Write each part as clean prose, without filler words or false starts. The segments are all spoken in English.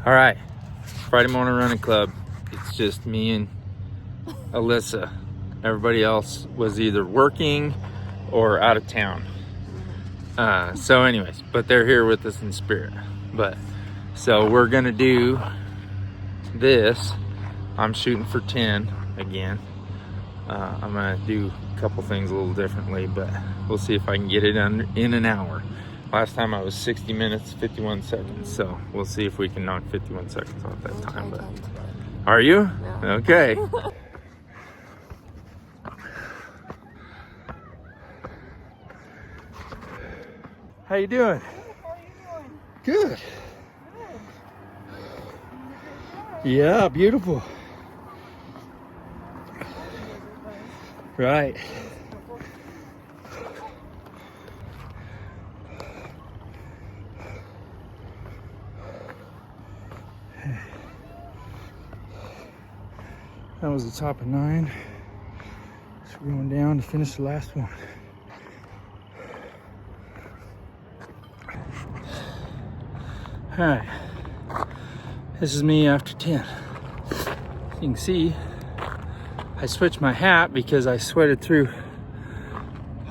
All right, Friday morning running club. It's just me and Alyssa. Everybody else was either working or out of town. So anyways, but they're here with us in spirit. But so we're gonna do this. I'm shooting for 10 again. I'm gonna do a couple things a little differently, but we'll see if I can get it in an hour. Last time I was 60 minutes, 51 seconds. So we'll see if we can knock 51 seconds off that time. But are you? Yeah. Okay. How you doing? How are you doing? Good. Yeah, beautiful. Right. That was the top of 9. So we're going down to finish the last one. All right. This is me after 10. You can see I switched my hat because I sweated through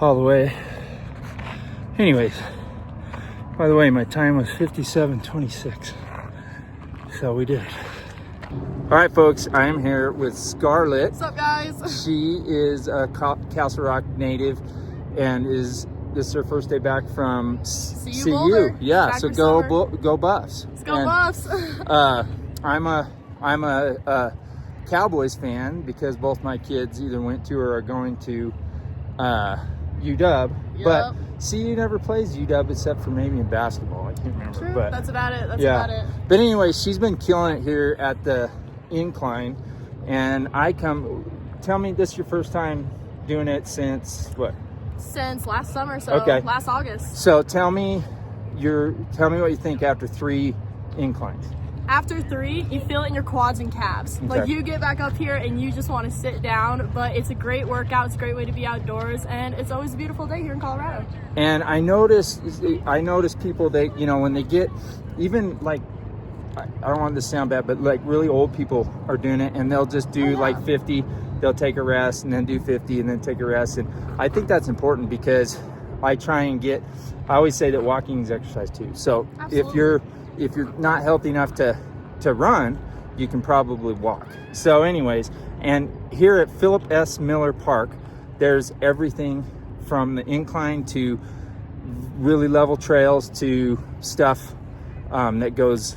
all the way. Anyways, by the way, my time was 57:26. So we did it. All right, folks, I am here with Scarlett. What's up, guys? She is a Castle Rock native and this is her first day back from CU Boulder. Yeah, back so for go summer. go Buffs. Let's go, And, Buffs. I'm a Cowboys fan because both my kids either went to or are going to UW. Yep. But CU never plays UW except for maybe in basketball. I can't remember. True. But That's about it. That's yeah. about it. But anyway, she's been killing it here at the incline, and tell me, this is your first time doing it since what? Since last summer, so Okay. last August. So tell me what you think after 3 inclines. After 3, you feel it in your quads and calves. Okay. Like, you get back up here and you just want to sit down, but it's a great workout. It's a great way to be outdoors, and it's always a beautiful day here in Colorado. And I notice people, they, when they get, even like, I don't want this to sound bad, but like really old people are doing it, and they'll just do like 50, they'll take a rest and then do 50 and then take a rest. And I think that's important because I always say that walking is exercise too. So Absolutely. if you're not healthy enough to run, you can probably walk. So anyways, and here at Philip S. Miller Park, there's everything from the incline to really level trails to stuff that goes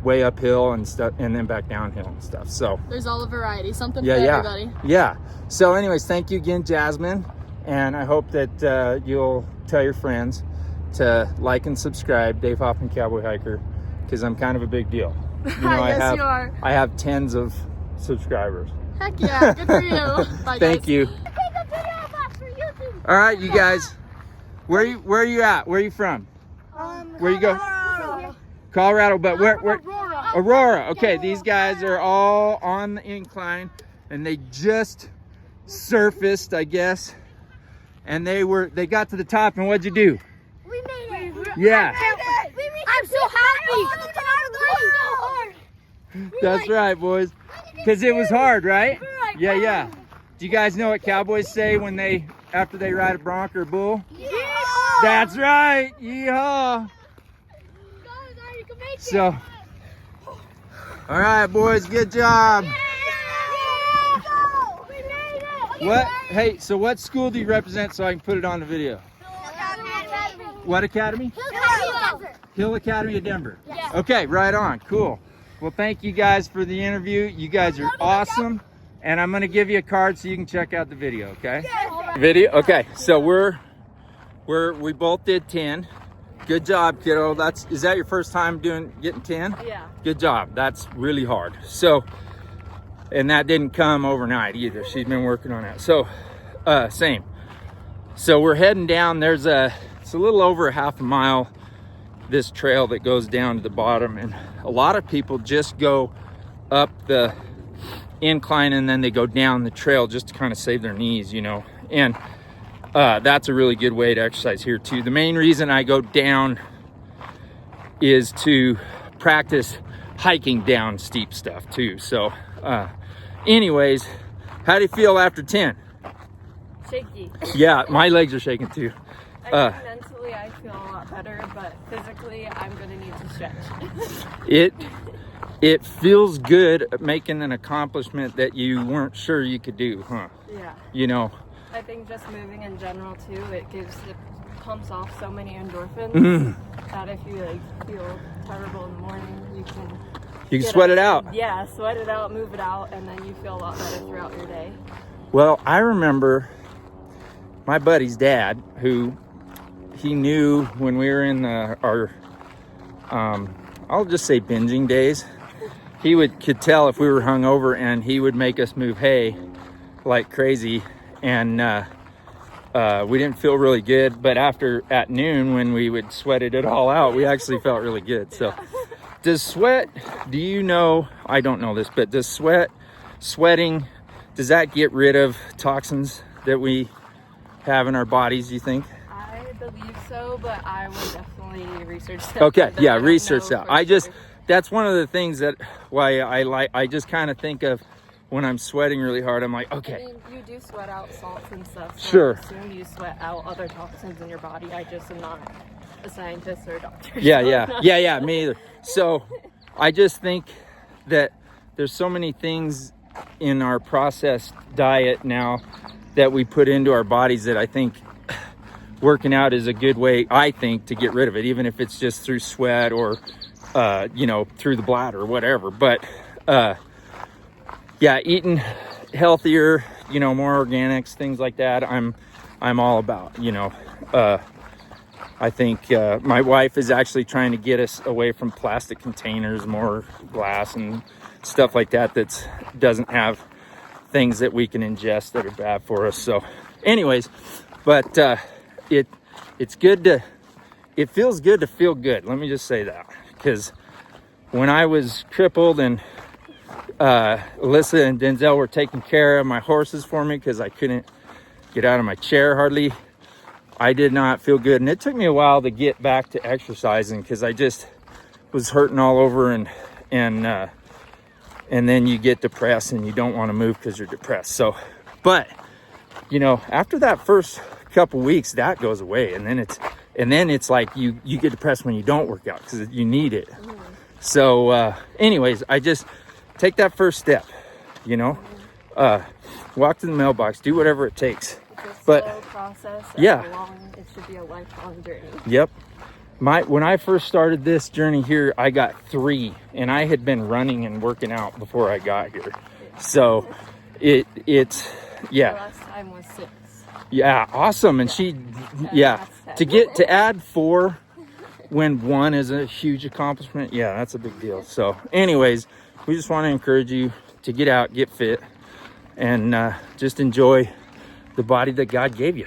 way uphill and stuff, and then back downhill and stuff. So There's all the variety, something for everybody. Yeah. So anyways, thank you again, Jasmine. And I hope that you'll tell your friends to like and subscribe, Dave Hoffman Cowboy Hiker, because I'm kind of a big deal. Yes, you are. I have tens of subscribres. Heck yeah, good for you. Bye, Thank guys. you. All right, you guys. Where are you at? Where are you from? Where you go? Colorado, but where? Aurora. Okay, these guys are all on the incline, and they just surfaced, I guess. And they got to the top, and what'd you do? We made it. Yeah. I'm so happy. That's right, boys. Because it was hard, right? Yeah. Do you guys know what cowboys say after they ride a bronc or a bull? Yeah. That's right. Yeehaw. So, all right, boys, good job. What? Hey, so what school do you represent so I can put it on the video? What academy? Hill Academy of Denver. Yes. Okay, right on. Cool. Well, thank you guys for the interview. You guys are awesome. And I'm going to give you a card so you can check out the video, okay? Video? Okay, so we both did 10. Good job, kiddo. Is that your first time getting 10? Yeah. Good job. That's really hard. So, and that didn't come overnight either. She's been working on that. So, same. So we're heading down. It's a little over a half a mile, this trail that goes down to the bottom. And a lot of people just go up the incline and then they go down the trail just to kind of save their knees, And that's a really good way to exercise here too. The main reason I go down is to practice hiking down steep stuff too. So anyways, how do you feel after 10? Shaky. Yeah, my legs are shaking too. I think mentally I feel a lot better, but physically I'm gonna need to stretch. It feels good making an accomplishment that you weren't sure you could do, huh? Yeah. You know. I think just moving in general too, it pumps off so many endorphins that if you like feel terrible in the morning, you can sweat it out. Yeah, sweat it out, move it out, and then you feel a lot better throughout your day. Well, I remember my buddy's dad, who he knew when we were in our I'll just say binging days. He could tell if we were hungover, and he would make us move hay like crazy, and we didn't feel really good. But at noon, when we would sweat it all out, we actually felt really good. So, does sweat? Do you know? I don't know this, but does sweating? Does that get rid of toxins that we have in our bodies? Do you think? I believe so, but I would definitely research that. Okay, yeah, research that. That's one of the things that why I just kind of think of when I'm sweating really hard. I'm like, okay. I mean, you do sweat out salts and stuff. So Sure. I assume you sweat out other toxins in your body. I just am not a scientist or a doctor. Yeah, me either. So I just think that there's so many things in our processed diet now that we put into our bodies that I think working out is a good way, I think, to get rid of it, even if it's just through sweat or through the bladder or whatever. But yeah, eating healthier, more organics, things like that, I'm all about. I think my wife is actually trying to get us away from plastic containers, more glass and stuff like that doesn't have things that we can ingest that are bad for us. So anyways, but it feels good to feel good. Let me just say that, because when I was crippled and Alyssa and Denzel were taking care of my horses for me because I couldn't get out of my chair hardly, I did not feel good. And it took me a while to get back to exercising because I just was hurting all over, and then you get depressed and you don't want to move because you're depressed. So, but after that first couple weeks, that goes away, and then it's like you get depressed when you don't work out because you need it. So anyways, I just take that first step, walk to the mailbox, do whatever it takes. It's a But slow process. yeah, It should be a lifelong journey. Yep. When I first started this journey here, I got 3, and I had been running and working out before I got here. So it's The last time was 6. yeah, awesome. And to add 4 when 1 is a huge accomplishment, yeah, that's a big deal. So anyways, we just want to encourage you to get out, get fit, and just enjoy the body that God gave you.